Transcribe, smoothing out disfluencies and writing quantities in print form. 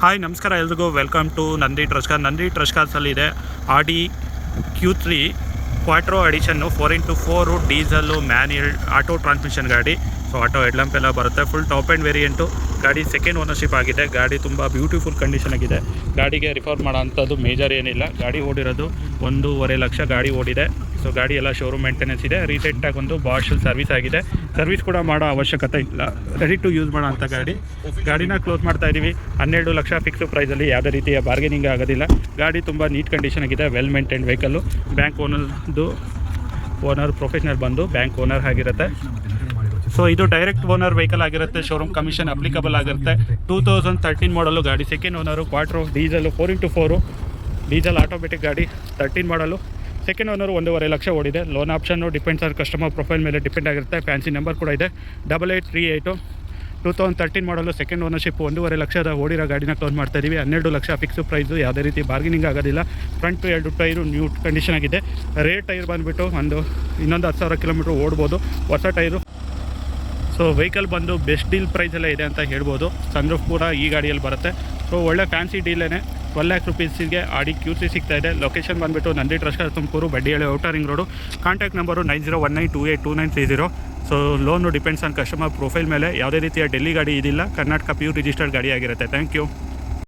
Hi ನಮಸ್ಕಾರ ಎಲ್ರಿಗೂ welcome to Nandi trust ಕಾರ್ಸಲ್ಲಿದೆ ಆಡಿ Q3 quattro ಎಡಿಷನ್ನು 4x4 diesel manual auto transmission ಗಾಡಿ. ಸೊ ಆಟೋ ಹೆಡ್ಲ್ಯಾಂಪ್ ಎಲ್ಲ ಬರುತ್ತೆ. ಫುಲ್ ಟಾಪ್ ಆ್ಯಂಡ್ ವೇರಿಯಂಟು ಗಾಡಿ ಸೆಕೆಂಡ್ ಓನರ್ಶಿಪ್ ಆಗಿದೆ. ಗಾಡಿ ತುಂಬ ಬ್ಯೂಟಿಫುಲ್ ಕಂಡೀಷನ್ ಆಗಿದೆ. ಗಾಡಿಗೆ ರಿಫರ್ ಮಾಡೋ ಅಂಥದ್ದು ಮೇಜರ್ ಏನಿಲ್ಲ. ಗಾಡಿ ಓಡಿರೋದು 1.5 ಲಕ್ಷ ಗಾಡಿ ಓಡಿದೆ. ಸೊ ಗಾಡಿ ಎಲ್ಲ ಶೋರೂಮ್ ಮೇಂಟೆನೆನ್ಸ್ ಇದೆ. ರೀಸೆಂಟಾಗಿ ಒಂದು ಬಾಷ್ ಸರ್ವಿಸ್ ಆಗಿದೆ. ಸರ್ವಿಸ್ ಕೂಡ ಮಾಡೋ ಅವಶ್ಯಕತೆ ಇಲ್ಲ. ರೆಡಿ ಟು ಯೂಸ್ ಮಾಡೋ ಅಂಥ ಗಾಡಿನ ಕ್ಲೋಸ್ ಮಾಡ್ತಾ ಇದ್ದೀವಿ. 12 ಲಕ್ಷ ಫಿಕ್ಸ್ ಪ್ರೈಸಲ್ಲಿ. ಯಾವುದೇ ರೀತಿಯ ಬಾರ್ಗೇನಿಂಗ್ ಆಗೋದಿಲ್ಲ. ಗಾಡಿ ತುಂಬ ನೀಟ್ ಕಂಡೀಷನ್ ಆಗಿದೆ. Well maintained vehicle. Bank owner professional ಬಂದು ಬ್ಯಾಂಕ್ ಓನರ್ ಆಗಿರುತ್ತೆ. ಸೊ ಇದು ಡೈರೆಕ್ಟ್ ಓನರ್ ವೆಹಿಕಲ್ ಆಗಿರುತ್ತೆ. ಶೋರೂಮ್ ಕಮಿಷನ್ ಅಪ್ಲಿಕಬಲ್ ಆಗಿರುತ್ತೆ. 2013 ಮಾಡಲು ಗಾಡಿ. Second owner quattro diesel 4x4 diesel automatic ಗಾಡಿ. 13 ಮಾಡಲು. ಸೆಕೆಂಡ್ ಓನರು 1.5 ಲಕ್ಷ ಓಡಿದೆ. Loan option depends on customer profile ಮೇಲೆ ಡಿಪೆಂಡ್ ಆಗಿರುತ್ತೆ. ಫ್ಯಾನ್ಸಿ ನಂಬರ್ ಕೂಡ ಇದೆ 8838. 2013 ಮಾಡಲು. ಸೆಕೆಂಡ್ ಓನರ್ಶಿಪ್ 1.5 ಲಕ್ಷದ ಓಡಿರೋ ಗಾಡಿನ ಕ್ಲೋಸ್ ಮಾಡ್ತಾ ಇದ್ದೀವಿ. 12 ಲಕ್ಷ ಫಿಕ್ಸ್ ಪ್ರೈಸು. ಯಾವುದೇ ರೀತಿ ಬಾರ್ಗೇನಿಂಗ್ ಆಗೋದಿಲ್ಲ. ಫ್ರಂಟ್ 2 ಟೈರು ನ್ಯೂ ಕಂಡೀಷನ್ ಆಗಿದೆ. ರೇರ್ ಟೈರ್ ಬಂದುಬಿಟ್ಟು ಇನ್ನೊಂದು 10,000 ಕಿಲೋಮೀಟ್ರ್ ಓಡ್ಬೋದು. ಹೊಸ ಟೈರು. ಸೊ ವೆಹಿಕಲ್ ಬಂದು ಬೆಸ್ಟ್ ಡೀಲ್ ಪ್ರೈಸಲ್ಲೇ ಇದೆ ಅಂತ ಹೇಳ್ಬೋದು. ಸನ್ರೂಫ್ ಕೂಡ ಈ ಗಾಡಿಯಲ್ಲಿ ಬರುತ್ತೆ. ಸೊ ಒಳ್ಳೆ ಫ್ಯಾನ್ಸಿ ಡೀಲೇ. 12 lakh rupeesಗೆ ಆಡಿ Q3 ಸಿಗ್ತಾ ಇದೆ. ಲೊಕೇಶನ್ ಬಂದುಬಿಟ್ಟು Nandi trust Tumakuru, Baddihalli, outer ring road. Contact number 9019282930. So loan depends on customer profile ಮೇಲೆ. ಯಾವುದೇ ರೀತಿಯ ಡೆಲ್ಲಿ ಗಾಡಿ ಇದಿಲ್ಲ. ಕರ್ನಾಟಕ ಪ್ಯೂರ್ ರಿಜಿಸ್ಟರ್ಡ್ ಗಾಡಿ ಆಗಿರುತ್ತೆ. Thank you.